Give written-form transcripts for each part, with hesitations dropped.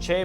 6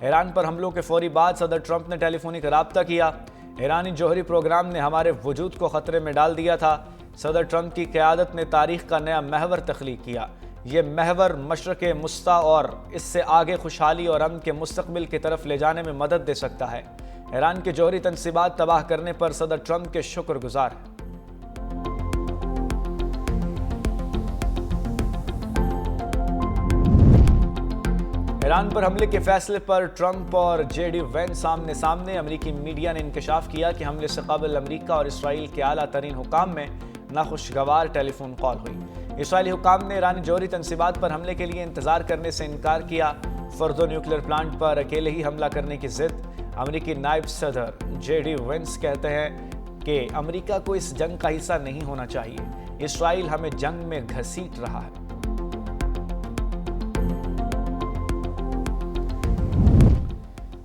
ایران پر حملوں کے فوری بعد صدر ٹرمپ نے ٹیلی فونک رابطہ کیا۔ ایرانی جوہری پروگرام نے ہمارے وجود کو خطرے میں ڈال دیا تھا۔ صدر ٹرمپ کی قیادت نے تاریخ کا نیا محور تخلیق کیا۔ یہ محور مشرق وسطی اور اس سے آگے خوشحالی اور امن کے مستقبل کی طرف لے جانے میں مدد دے سکتا ہے۔ ایران کے جوہری تنصیبات تباہ کرنے پر صدر ٹرمپ کے شکر گزار ہیں۔ ایران پر حملے کے فیصلے پر ٹرمپ اور جے ڈی وینس آمنے سامنے۔ امریکی میڈیا نے انکشاف کیا کہ حملے سے قبل امریکہ اور اسرائیل کے اعلیٰ ترین حکام میں ناخوشگوار ٹیلی فون کال ہوئی۔ اسرائیلی حکام نے ایرانی جوہری تنصیبات پر حملے کے لیے انتظار کرنے سے انکار کیا۔ فردو نیوکلیئر پلانٹ پر اکیلے ہی حملہ کرنے کی ضد۔ امریکی نائب صدر جے ڈی وینس کہتے ہیں کہ امریکہ کو اس جنگ کا حصہ نہیں ہونا چاہیے۔ اسرائیل ہمیں جنگ میں گھسیٹ رہا ہے۔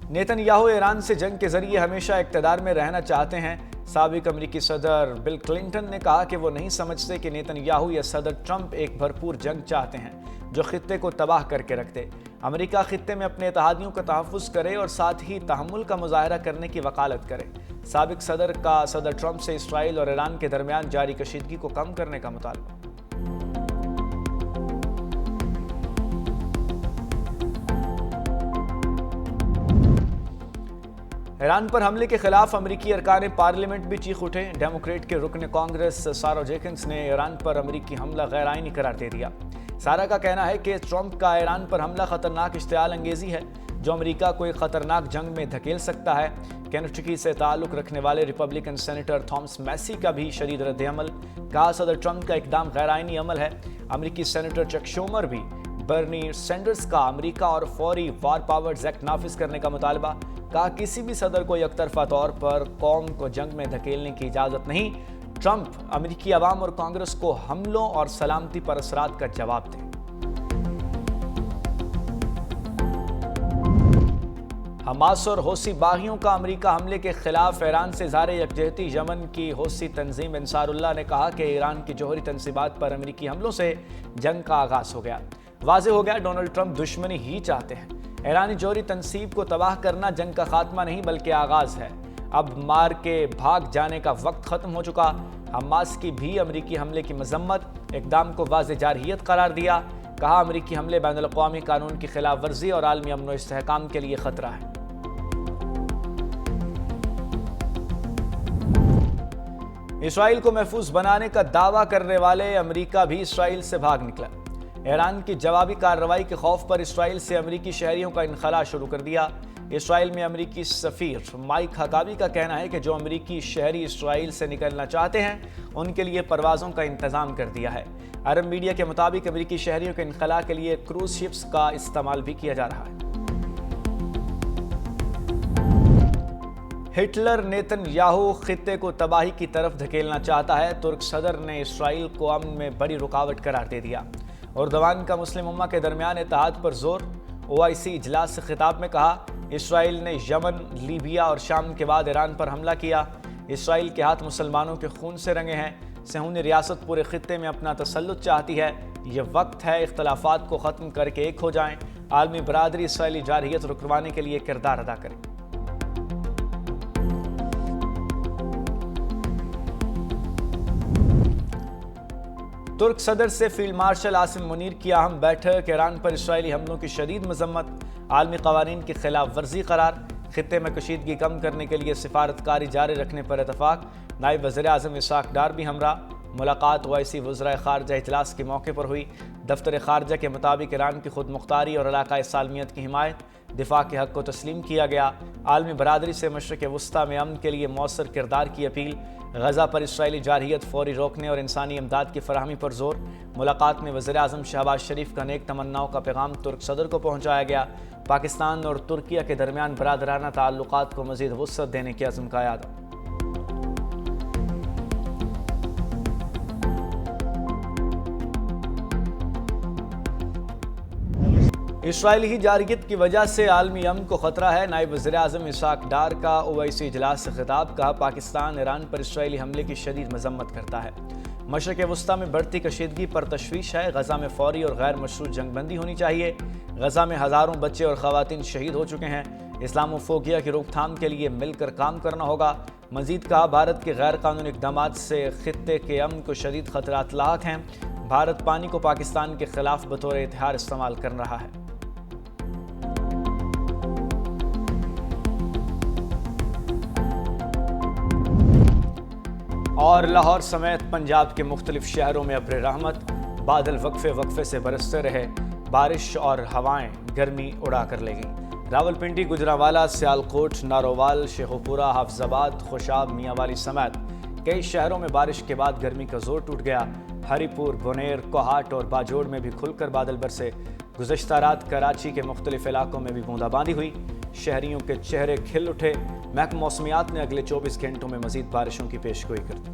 نیتن یاہو ایران سے جنگ کے ذریعے ہمیشہ اقتدار میں رہنا چاہتے ہیں۔ سابق امریکی صدر بل کلنٹن نے کہا کہ وہ نہیں سمجھتے کہ نیتن یاہو یا صدر ٹرمپ ایک بھرپور جنگ چاہتے ہیں جو خطے کو تباہ کر کے رکھ دے۔ امریکہ خطے میں اپنے اتحادیوں کا تحفظ کرے اور ساتھ ہی تحمل کا مظاہرہ کرنے کی وکالت کرے۔ سابق صدر کا صدر ٹرمپ سے اسرائیل اور ایران کے درمیان جاری کشیدگی کو کم کرنے کا مطالبہ۔ ایران پر حملے کے خلاف امریکی ارکان پارلیمنٹ بھی چیخ اٹھے۔ ڈیموکریٹ کے رکن کانگریس سارا جیکنس نے ایران پر امریکی حملہ غیر آئینی قرار دے دیا۔ سارا کا کہنا ہے کہ ٹرمپ کا ایران پر حملہ خطرناک اشتعال انگیزی ہے جو امریکہ کو ایک خطرناک جنگ میں دھکیل سکتا ہے۔ کینٹکی سے تعلق رکھنے والے ریپبلکن سینیٹر تھامس میسی کا بھی شدید رد عمل۔ کہا صدر ٹرمپ کا اقدام غیر آئینی عمل ہے۔ امریکی سینیٹر چک شومر بھی برنی سینڈرز کا امریکہ اور فوری وار پاورز ایکٹ نافذ کرنے کا مطالبہ۔ کہا کسی بھی صدر کو یک طرفہ طور پر قوم کو جنگ میں دھکیلنے کی اجازت نہیں۔ ٹرمپ امریکی عوام اور کانگریس کو حملوں اور سلامتی پر اثرات کا جواب دیں۔ حماس اور حوثی باغیوں کا امریکہ حملے کے خلاف ایران سے اظہار یکجہتی۔ یمن کی حوثی تنظیم انصار اللہ نے کہا کہ ایران کی جوہری تنصیبات پر امریکی حملوں سے جنگ کا آغاز ہو گیا۔ واضح ہو گیا ڈونلڈ ٹرمپ دشمنی ہی چاہتے ہیں۔ ایرانی جوہری تنصیب کو تباہ کرنا جنگ کا خاتمہ نہیں بلکہ آغاز ہے۔ اب مار کے بھاگ جانے کا وقت ختم ہو چکا۔ حماس کی بھی امریکی حملے کی مذمت، اقدام کو واضح جارحیت قرار دیا۔ کہا امریکی حملے بین الاقوامی قانون کی خلاف ورزی اور عالمی امن و استحکام کے لیے خطرہ ہے۔ اسرائیل کو محفوظ بنانے کا دعویٰ کرنے والے امریکہ بھی اسرائیل سے بھاگ نکلا۔ ایران کی جوابی کارروائی کے خوف پر اسرائیل سے امریکی شہریوں کا انخلاء شروع کر دیا۔ اسرائیل میں امریکی سفیر مائک حقابی کا کہنا ہے کہ جو امریکی شہری اسرائیل سے نکلنا چاہتے ہیں ان کے لیے پروازوں کا انتظام کر دیا ہے۔ عرب میڈیا کے مطابق امریکی شہریوں کے انخلاء کے لیے کروز شپس کا استعمال بھی کیا جا رہا ہے۔ ہٹلر نیتن یاہو خطے کو تباہی کی طرف دھکیلنا چاہتا ہے۔ ترک صدر نے اسرائیل کو امن میں بڑی رکاوٹ قرار دے دیا۔ اردوان کا مسلم امہ کے درمیان اتحاد پر زور۔ OIC اجلاس سے خطاب میں کہا اسرائیل نے یمن، لیبیا اور شام کے بعد ایران پر حملہ کیا۔ اسرائیل کے ہاتھ مسلمانوں کے خون سے رنگے ہیں۔ صہیونی ریاست پورے خطے میں اپنا تسلط چاہتی ہے۔ یہ وقت ہے اختلافات کو ختم کر کے ایک ہو جائیں۔ عالمی برادری اسرائیلی جارحیت رکوانے کے لیے کردار ادا کرے۔ ترک صدر سے فیلڈ مارشل عاصم منیر کی اہم بیٹھک۔ ایران پر اسرائیلی حملوں کی شدید مذمت، عالمی قوانین کی خلاف ورزی قرار۔ خطے میں کشیدگی کم کرنے کے لیے سفارتکاری جاری رکھنے پر اتفاق۔ نائب وزیر اعظم اسحاق ڈار بھی ہمراہ۔ ملاقات OIC وزرائے خارجہ اجلاس کے موقع پر ہوئی۔ دفتر خارجہ کے مطابق ایران کی خود مختاری اور علاقائی سالمیت کی حمایت، دفاع کے حق کو تسلیم کیا گیا۔ عالمی برادری سے مشرق وسطی میں امن کے لیے مؤثر کردار کی اپیل۔ غزہ پر اسرائیلی جارحیت فوری روکنے اور انسانی امداد کی فراہمی پر زور۔ ملاقات میں وزیر اعظم شہباز شریف کا نیک تمناؤں کا پیغام ترک صدر کو پہنچایا گیا۔ پاکستان اور ترکیہ کے درمیان برادرانہ تعلقات کو مزید وسعت دینے کے عزم کا اعادہ۔ اسرائیلی ہی جارحیت کی وجہ سے عالمی امن کو خطرہ ہے۔ نائب وزیر اعظم اسحاق ڈار کا OIC اجلاس سے خطاب۔ کہا پاکستان ایران پر اسرائیلی حملے کی شدید مذمت کرتا ہے۔ مشرق وسطی میں بڑھتی کشیدگی پر تشویش ہے، غزہ میں فوری اور غیر مشروط جنگ بندی ہونی چاہیے۔ غزہ میں ہزاروں بچے اور خواتین شہید ہو چکے ہیں، اسلام و فوبیا کی روک تھام کے لیے مل کر کام کرنا ہوگا۔ مزید کہا، بھارت کے غیر قانونی اقدامات سے خطے کے امن کو شدید خطرات لاحق ہیں۔ بھارت پانی کو پاکستان کے خلاف بطور ہتھیار استعمال کر رہا ہے۔ اور لاہور سمیت پنجاب کے مختلف شہروں میں ابر رحمت، بادل وقفے سے برستے رہے، بارش اور ہوائیں گرمی اڑا کر لے گئیں۔ راولپنڈی، گجرانوالہ، سیالکوٹ، نارووال، شیخوپورہ، حافظ آباد، خوشاب، میاں والی سمیت کئی شہروں میں بارش کے بعد گرمی کا زور ٹوٹ گیا۔ ہری پور، بنیر، کوہاٹ اور باجوڑ میں بھی کھل کر بادل برسے۔ گزشتہ رات کراچی کے مختلف علاقوں میں بھی بوندا باندی ہوئی، شہریوں کے چہرے کھل اٹھے۔ محکمہ موسمیات نے اگلے 24 گھنٹوں میں مزید بارشوں کی پیشگوئی کر دی۔